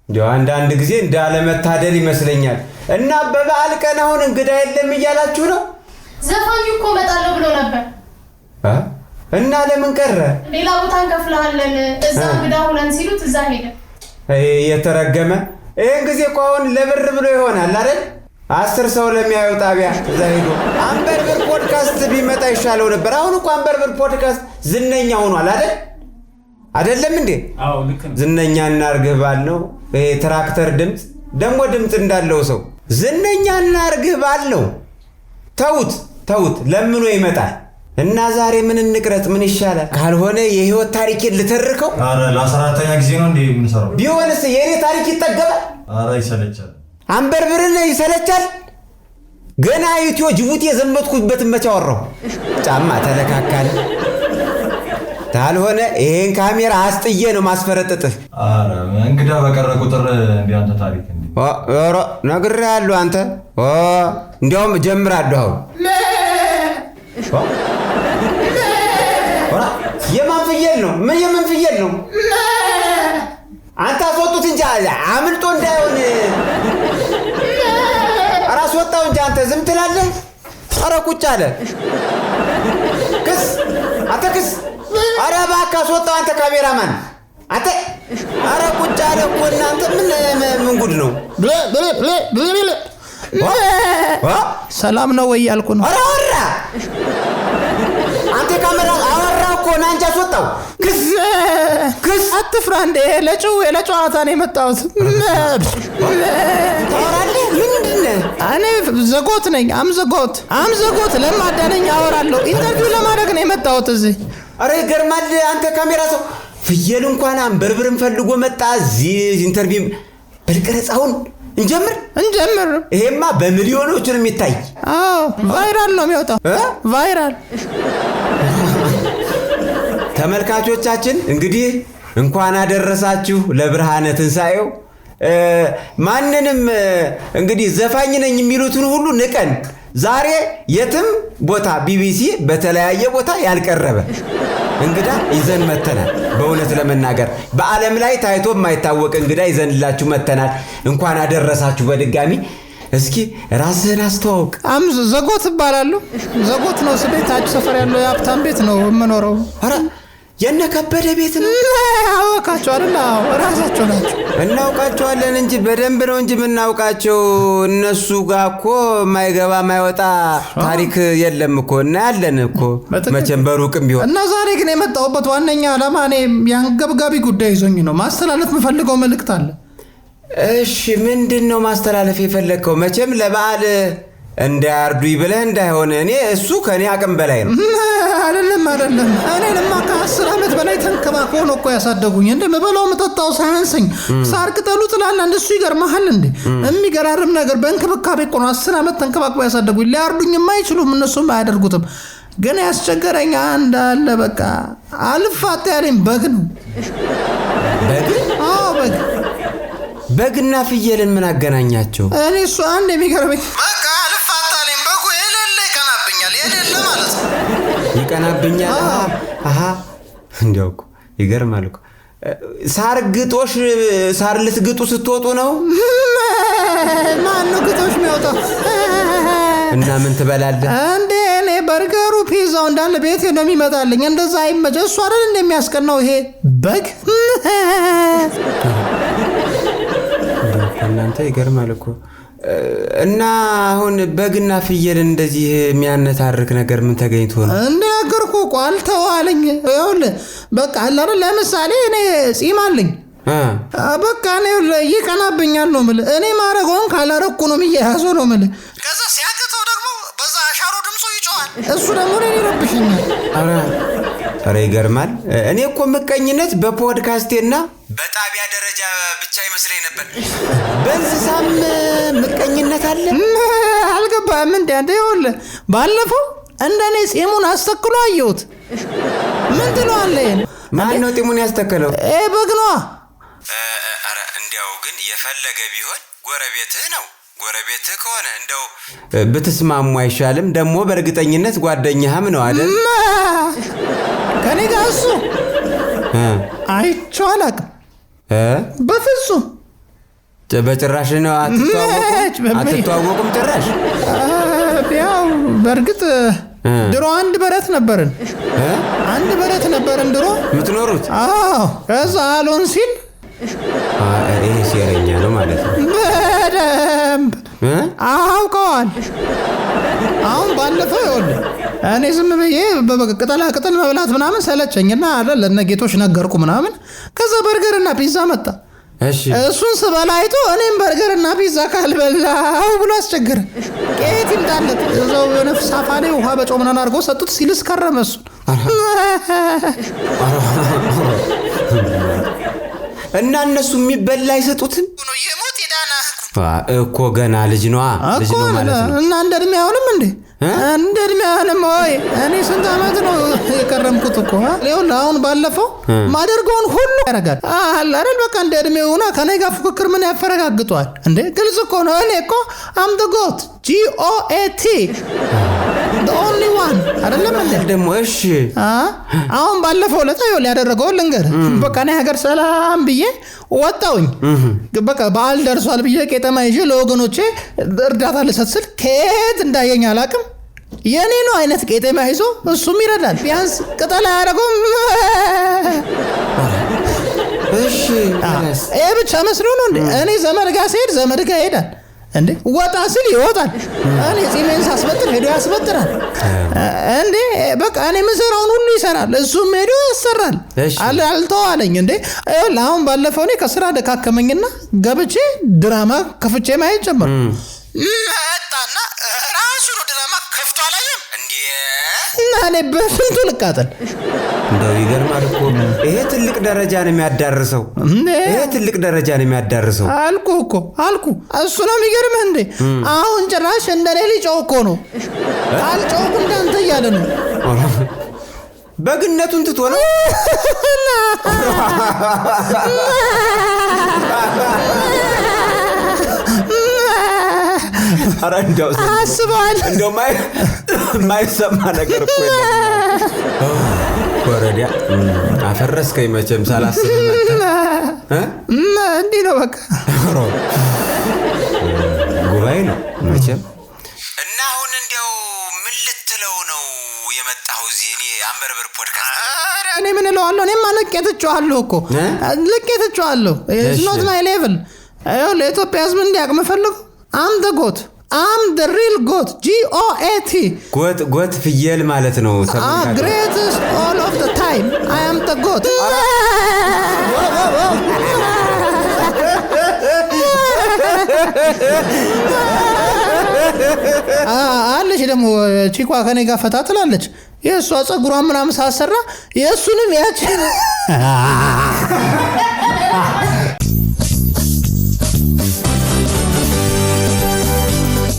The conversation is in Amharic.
እንዲያው አንዳንድ ጊዜ እንዳለመታደል ይመስለኛል። እና በበዓል ቀን አሁን እንግዳ የለም እያላችሁ ነው? ዘፋኙ እኮ እመጣለሁ ብሎ ነበር። እና ለምን ቀረ? ሌላ ቦታ እንከፍልሃለን እዛ እንግዳ ሆነን ሲሉት እዛ ሄደ። የተረገመ ይሄን ጊዜ እኮ አሁን ለብር ብሎ ይሆናል አይደል? 10 ሰው ለሚያየው ጣቢያ እዛ ሄዶ አንበርብር ፖድካስት ቢመጣ ይሻለው ነበር። አሁን እኮ አንበርብር ፖድካስት ዝነኛ ሆኗል አይደለም እንዴ? አዎ ልክ ነው። ዝነኛ እናርግህ ባልነው ትራክተር ድምጽ እንዳለው ሰው ዝነኛ እናርግህ ባልነው ተውት ለምኖ ይመጣል። እና ዛሬ ምን እንቅረጽ? ምን ይሻላል? ካልሆነ የህይወት ታሪኬን ልተርከው። አረ ለ14ኛ ጊዜ ነው እንዴ የምንሰራው? ቢሆንስ የኔ ታሪክ ይጠገባል? አረ ይሰለቻል። አንበርብርን ይሰለቻል። ገና ኢትዮ ጅቡቲ የዘመትኩበትን መቼ አወራሁ? ጫማ ተለካካለ። ካልሆነ ይሄን ካሜራ አስጥዬ ነው ማስፈረጥጥህ። አረ እንግዳ በቀረ ቁጥር እንዴ አንተ ታሪክ እንዴ? ኦሮ ነግሬሃለሁ አንተ። እንዲያውም ጀምራለሁ አሁን። የማን ፍየል ነው? የምን ፍየል ነው? አንተ አስወጡት እንጂ አምልጦ እንዳይሆን። ኧረ አስወጣው እንጂ አንተ ዝም ትላለህ? ኧረ ቁጭ አለ። ክስ ኧረ እባክህ አስወጣው አንተ ካሜራማን አንተ። ኧረ ቁጭ አለ እኮ እናንተ። ምን ጉድ ነው? ሰላም ነው ወይ ያልኩ ነው። ኧረ አወራ አንተ ካሜራ አወራ እኮ ና እንጂ አስወጣው። ክስ አትፍራ እንዴ። ለጨዋታ ነው የመጣሁት። ታወራለህ? ምንድን ነህ? እኔ ዘጎት ነኝ። አምዘጎት ለማዳ ነኝ። አወራለሁ። ኢንተርቪው ለማድረግ ነው የመጣሁት እዚህ። ኧረ ይገርማል አንተ ካሜራ ሰው። ፍየል እንኳን አንበርብርን ፈልጎ መጣ እዚህ ኢንተርቪው። በልቀረጻውን እንጀምር። ይሄማ በሚሊዮኖች ነው የሚታይ። አዎ ቫይራል ነው የሚወጣው። ቫይራል። ተመልካቾቻችን እንግዲህ እንኳን አደረሳችሁ ለብርሃነ ትንሣኤው። ማንንም እንግዲህ ዘፋኝ ነኝ የሚሉትን ሁሉ ንቀን ዛሬ የትም ቦታ ቢቢሲ በተለያየ ቦታ ያልቀረበ እንግዳ ይዘን መተናል። በእውነት ለመናገር በዓለም ላይ ታይቶ የማይታወቅ እንግዳ ይዘንላችሁ መተናል። እንኳን አደረሳችሁ በድጋሚ። እስኪ ራስህን አስተዋውቅ። ዘጎት እባላለሁ። ዘጎት ነው ቤታችሁ ሰፈር ያለው የሀብታም ቤት ነው የምኖረው። ኧረ የነ ከበደ ቤት ነው። አወቃቸው አይደል? ራሳቸው ናቸው። እናውቃቸዋለን እንጂ በደንብ ነው እንጂ የምናውቃቸው። እነሱ ጋር እኮ ማይገባ ማይወጣ ታሪክ የለም እኮ እናያለን እኮ መቼም በሩቅም ቢሆን። እና ዛሬ ግን የመጣሁበት ዋነኛ ዓላማ እኔ የአንገብጋቢ ጉዳይ ይዞኝ ነው። ማስተላለፍ የምፈልገው መልእክት አለ። እሺ ምንድን ነው ማስተላለፍ የፈለግከው? መቼም ለበዓል እንዳያርዱኝ ብለህ እንዳይሆን። እኔ እሱ ከኔ አቅም በላይ ነው። አይደለም እኔንማ ከ10 ዓመት በላይ ተንከባክበው ነው እኮ ያሳደጉኝ። እንደምበላው መጠጣው ሳያንሰኝ ሳር ቅጠሉ ጥላላ እንደሱ ይገርምሃል እንዴ? የሚገራርም ነገር በእንክብካቤ እኮ ነው 10 ዓመት ተንከባክበው ያሳደጉኝ። ሊያርዱኝ የማይችሉም እነሱም አያደርጉትም። ግን ያስቸገረኝ እንዳለ በቃ አልፋታ ያለኝ በግ ነው። በግና ፍየልን ምን አገናኛቸው? እኔ እሱ አንድ የሚገርመኝ በቃ አልፋታ ያለኝ በጉ የሌለ ይቀናብኛል። የሌለ ማለት ነው ይቀናብኛል። እንዲያው እኮ ይገርማል እኮ። ሳር ልትግጡ ስትወጡ ነው? ማን ነው ግጦሽ የሚወጣው? እና ምን ትበላለህ እንዴ? እኔ በርገሩ ፒዛው እንዳለ ቤቴ ነው የሚመጣልኝ። እንደዛ አይመጭ። እሱ አይደል እንደሚያስቀናው ይሄ በግ። እናንተ ይገርማል እኮ። እና አሁን በግና ፍየል እንደዚህ የሚያነታርክ ነገር ምን ተገኝቶ ነው? እንደነገርኩ ቋልተዋለኝ። ይኸውልህ በቃ አለ አይደል? ለምሳሌ እኔ ጺም አለኝ። በቃ እኔ ይቀናብኛል ነው የምልህ። እኔ ማረገውን ካላረኩ ነው የሚያያዘው ነው የምልህ። ከዛ ሲያቅተው ደግሞ በዛ አሻሮ ድምፁ ይጮሃል። እሱ ደግሞ እኔን ይረብሽኛል። ኧረ ይገርማል። እኔ እኮ ምቀኝነት በፖድካስቴና በጣቢያ ደረጃ ብቻ ይመስለኝ ነበር። በእንስሳም ምቀኝነት አለ። አልገባህም እንዴ? አንተ ይኸውልህ ባለፈው እንደኔ ጺሙን አስተክሎ አየሁት። ምን ትለዋለህ? ማን ነው ጺሙን ያስተከለው? በግ ነዋ። ኧረ እንዲያው ግን የፈለገ ቢሆን ጎረቤትህ ነው። ጎረቤትህ ከሆነ እንደው ብትስማሙ አይሻልም? ደግሞ በእርግጠኝነት ጓደኛህም ነው አይደል? ከኔ ጋር እሱ አይቼው አላውቅም በፍጹም። በጭራሽ ነው አትተዋወቁም ጭራሽ? ያው በእርግጥ ድሮ አንድ በረት ነበርን ድሮ የምትኖሩት? አዎ ከዛ አሎን ሲል ይሄ ሴረኛ ነው ማለት ነው። በደንብ አውቀዋል። አሁን ባለፈው ይኸውልህ እኔ ዝም ብዬ ቅጠላ ቅጠል መብላት ምናምን ሰለቸኝና አይደል ለነጌቶች ነገርኩ ምናምን። ከዛ በርገርና ፒዛ መጣ። እሺ እሱን ስበላ አይቶ እኔም በርገርና ፒዛ ካልበላው ብሎ አስቸገረ። ቄት ይምጣለት እዛው የሆነ ሳፋ ላይ ውሃ በጨው ምናምን አድርጎ ሰጡት። ሲልስ ከረመ እሱን። እና እነሱ የሚበላ አይሰጡትም የሞት የዳና እኮ ገና ልጅ ነው ማለት ነው። እና እንደ እድሜ አይሆንም እንዴ? እንደ እድሜ አይሆንም ወይ? እኔ ስንት ዓመት ነው የከረምኩት እኮ። ይኸውልህ አሁን ባለፈው ማደርገውን ሁሉ ያደርጋል አይደል? በቃ እንደ እድሜው ሆና ከኔ ጋር ፉክክር ምን ያፈረጋግጧል እንዴ? ግልጽ እኮ ነው። እኔ እኮ አም ዘ ጎት GOAT the only one አይደለም እንዴ? ደግሞ እሺ አሁን ባለፈው ለታ ይኸውልህ ያደረገው ልንገር። በቃ እኔ ሀገር ሰላም ብዬ ወጣሁኝ። በቃ በዓል ደርሷል ብዬ ቄጠማ ይዤ ለወገኖቼ እርዳታ ልሰጥ ስል ከየት እንዳየኝ አላውቅም። የኔ ነው አይነት ቄጠማ ይዞ እሱም ይረዳል። ቢያንስ ቅጠል አያደርገውም። እሺ ይሄ ብቻ መስሎ ነው እንዴ? እኔ ዘመድ ጋር ስሄድ ዘመድ ጋር ይሄዳል እንዴ? ወጣ ስል ይወጣል። እኔ ጺሜን ሳስበጥር ሄዶ ያስበጥራል እንዴ? በቃ እኔ የምሰራውን ሁሉ ይሰራል፣ እሱም ሄዶ ያሰራል። አልተዋለኝ እንዴ? አሁን ባለፈው እኔ ከስራ ደካከመኝና ገብቼ ድራማ ከፍቼ ማየት ጀመርኩ። መጣና ራሱ ነው ድራማ ከፍቶ አላየም እንዴ? እና እኔ በስንቱ ልቃጠል። እንደው ይገርማል እኮ ይሄ ትልቅ ደረጃ ነው የሚያዳርሰው። ይሄ ትልቅ ደረጃ ነው የሚያዳርሰው አልኩ። እሱ ነው የሚገርምህ እንዴ? አሁን ጭራሽ እንደኔ ሊጮህ እኮ ነው። አልጮህኩ እንዳንተ እያለ ነው። በግነቱን ትቶ ነው። ኧረ እንደው አስበዋል። እንደው ማይሰማ ነገር እኮ ወረዲያ አፈረስከኝ መቼም ሳላስብ እንዲህ ነው በቃ ጉባኤ ነው መቼም። እና አሁን እንደው ምን ልትለው ነው የመጣው እዚህ? እኔ አንበርብር ፖድካስት እኔ ምን እለዋለሁ? እኔማ ልቄትቼዋለሁ እኮ ልቄትቼዋለሁ። ኢትስ ኖት ማይ ሌቭል። ለኢትዮጵያ ሕዝብ እንዲያውቅ የምፈልገው አም ዘ ጎት አም ዘ ሪል ጎት GOAT ጎት ፍየል ማለት ነው። greatest all of the time I am the goat። አለች ደግሞ ቺኳ ከኔ ጋር ፈታ ትላለች። የእሷ ፀጉሯን ምናምን ሳሰራ የእሱንም ያችን